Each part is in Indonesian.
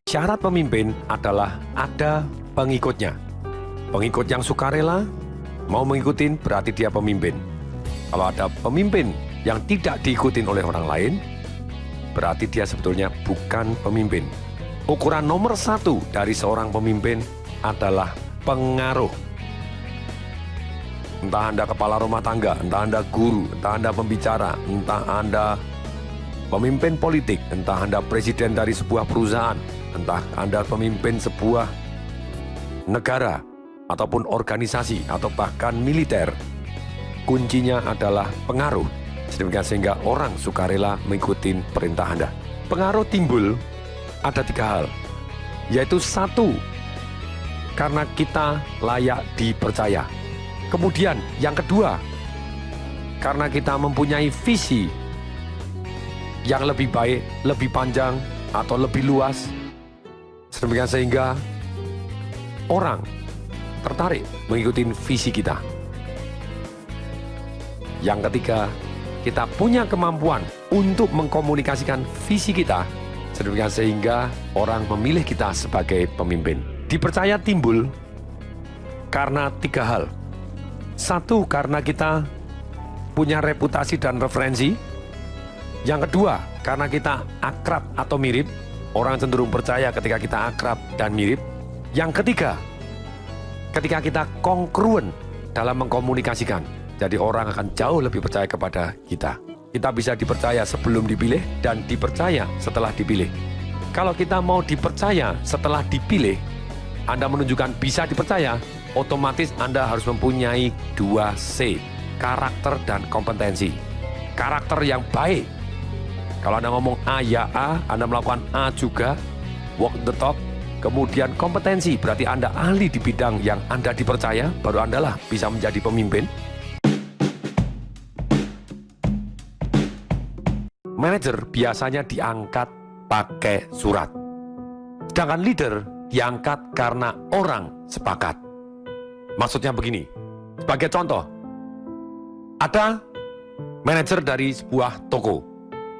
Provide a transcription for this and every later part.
Syarat pemimpin adalah ada pengikutnya. Pengikut yang sukarela mau mengikutin berarti dia pemimpin. Kalau ada pemimpin yang tidak diikutin oleh orang lain, berarti dia sebetulnya bukan pemimpin. Ukuran nomor satu dari seorang pemimpin adalah pengaruh. Entah Anda kepala rumah tangga, entah Anda guru, entah Anda pembicara, entah Anda pemimpin politik, entah Anda presiden dari sebuah perusahaan, entah Anda pemimpin sebuah negara, ataupun organisasi, atau bahkan militer, kuncinya adalah pengaruh. Sehingga orang sukarela mengikuti perintah Anda. Pengaruh timbul ada 3 hal, yaitu 1, karena kita layak dipercaya. Kemudian yang kedua, karena kita mempunyai visi yang lebih baik, lebih panjang, atau lebih luas, sehingga orang tertarik mengikuti visi kita. Yang ketiga, kita punya kemampuan untuk mengkomunikasikan visi kita, sehingga orang memilih kita sebagai pemimpin. Dipercaya timbul karena 3 hal. 1, karena kita punya reputasi dan referensi. Yang kedua, karena kita akrab atau mirip. Orang cenderung percaya ketika kita akrab dan mirip. Yang ketiga, ketika kita kongruen dalam mengkomunikasikan. Jadi orang akan jauh lebih percaya kepada kita. Kita bisa dipercaya sebelum dipilih dan dipercaya setelah dipilih. Kalau kita mau dipercaya setelah dipilih, Anda menunjukkan bisa dipercaya, otomatis Anda harus mempunyai 2C, karakter dan kompetensi. Karakter yang baik. Kalau Anda ngomong A ya A, Anda melakukan A juga, walk the talk. Kemudian kompetensi, berarti Anda ahli di bidang yang Anda dipercaya, baru Anda lah bisa menjadi pemimpin. Manajer biasanya diangkat pakai surat. Sedangkan leader diangkat karena orang sepakat. Maksudnya begini, sebagai contoh, ada manajer dari sebuah toko.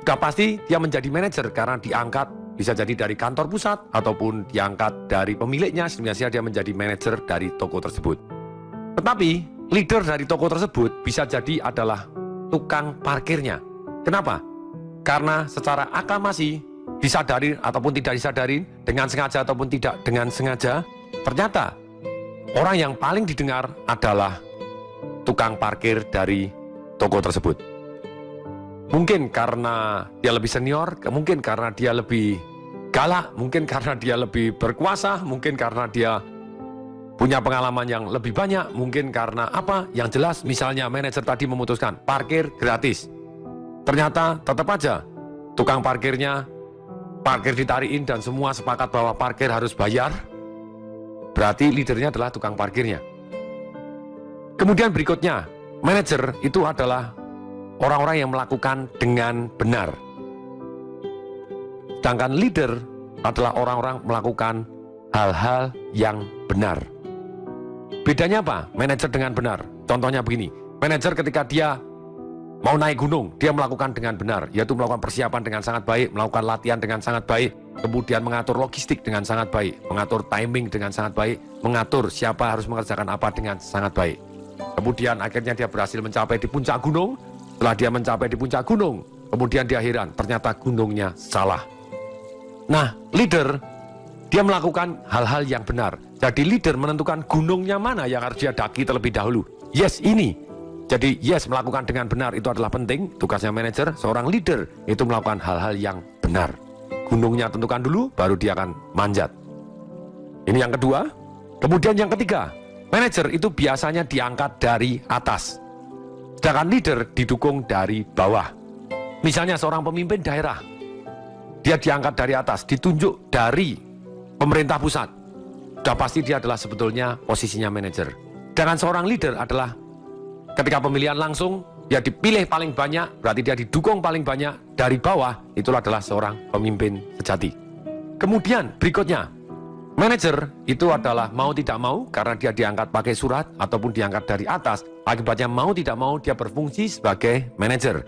Sudah pasti dia menjadi manajer karena diangkat, bisa jadi dari kantor pusat, ataupun diangkat dari pemiliknya, sehingga dia menjadi manajer dari toko tersebut. Tetapi, leader dari toko tersebut bisa jadi adalah tukang parkirnya. Kenapa? Karena secara aklamasi, disadari ataupun tidak disadari, dengan sengaja ataupun tidak dengan sengaja, ternyata orang yang paling didengar adalah tukang parkir dari toko tersebut. Mungkin karena dia lebih senior, mungkin karena dia lebih galak, mungkin karena dia lebih berkuasa, mungkin karena dia punya pengalaman yang lebih banyak, mungkin karena apa? Yang jelas, misalnya manajer tadi memutuskan parkir gratis. Ternyata tetap aja tukang parkirnya parkir ditariin dan semua sepakat bahwa parkir harus bayar. Berarti leadernya adalah tukang parkirnya. Kemudian berikutnya, manajer itu adalah orang-orang yang melakukan dengan benar. Sedangkan leader adalah orang-orang melakukan hal-hal yang benar. Bedanya apa? Manajer dengan benar. Contohnya begini, manajer ketika dia mau naik gunung, dia melakukan dengan benar, yaitu melakukan persiapan dengan sangat baik, melakukan latihan dengan sangat baik, kemudian mengatur logistik dengan sangat baik, mengatur timing dengan sangat baik, mengatur siapa harus mengerjakan apa dengan sangat baik. Kemudian akhirnya dia berhasil mencapai di puncak gunung. Setelah dia mencapai di puncak gunung, kemudian dia heran, ternyata gunungnya salah. Nah, leader, dia melakukan hal-hal yang benar. Jadi leader menentukan gunungnya mana yang harus dia daki terlebih dahulu. Yes, ini. Jadi yes, melakukan dengan benar itu adalah penting. Tugasnya manajer, seorang leader itu melakukan hal-hal yang benar. Gunungnya tentukan dulu, baru dia akan manjat. Ini yang kedua. Kemudian yang ketiga, manajer itu biasanya diangkat dari atas. Sedangkan leader didukung dari bawah. Misalnya seorang pemimpin daerah, dia diangkat dari atas, ditunjuk dari pemerintah pusat. Sudah pasti dia adalah sebetulnya posisinya manajer. Sedangkan seorang leader adalah ketika pemilihan langsung, dia dipilih paling banyak, berarti dia didukung paling banyak dari bawah, itulah adalah seorang pemimpin sejati. Kemudian berikutnya, manajer itu adalah mau tidak mau, karena dia diangkat pakai surat, ataupun diangkat dari atas, akibatnya mau tidak mau dia berfungsi sebagai manajer.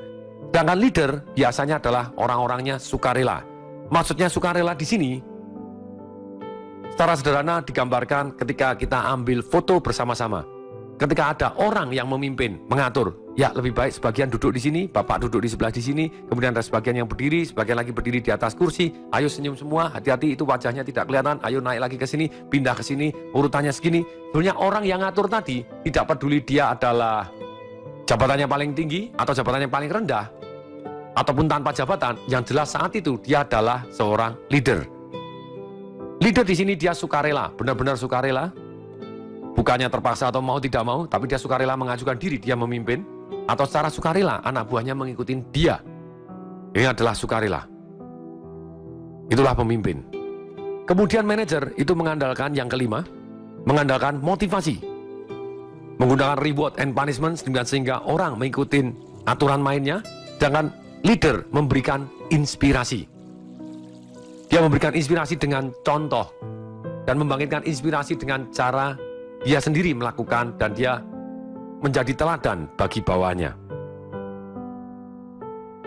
Sedangkan leader biasanya adalah orang-orangnya sukarela. Maksudnya sukarela di sini, Secara sederhana digambarkan ketika kita ambil foto bersama-sama. Ketika ada orang yang memimpin, mengatur, ya lebih baik sebagian duduk di sini, bapak duduk di sebelah di sini, kemudian ada sebagian yang berdiri, sebagian lagi berdiri di atas kursi, ayo senyum semua, hati-hati itu wajahnya tidak kelihatan, ayo naik lagi ke sini, pindah ke sini, urutannya segini. Sebenarnya orang yang ngatur tadi tidak peduli dia adalah jabatannya paling tinggi atau jabatannya paling rendah, ataupun tanpa jabatan, yang jelas saat itu dia adalah seorang leader. Leader di sini dia sukarela, benar-benar sukarela. Bukannya terpaksa atau mau tidak mau, tapi dia sukarela mengajukan diri, dia memimpin. Atau secara sukarela, anak buahnya mengikuti dia. Ini adalah sukarela. Itulah pemimpin. Kemudian manajer itu mengandalkan yang kelima, mengandalkan motivasi. Menggunakan reward and punishment sehingga orang mengikuti aturan mainnya. Sedangkan leader memberikan inspirasi. Dia memberikan inspirasi dengan contoh. Dan membangkitkan inspirasi dengan cara dia sendiri melakukan dan dia menjadi teladan bagi bawahannya.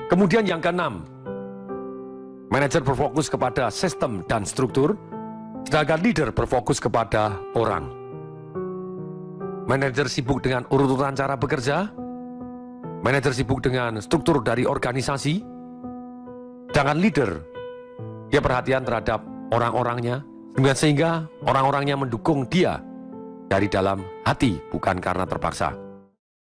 Kemudian yang keenam, manajer berfokus kepada sistem dan struktur, sedangkan leader berfokus kepada orang. Manajer sibuk dengan urutan cara bekerja, manajer sibuk dengan struktur dari organisasi, sedangkan leader dia perhatian terhadap orang-orangnya, sehingga orang-orangnya mendukung dia dari dalam hati, bukan karena terpaksa.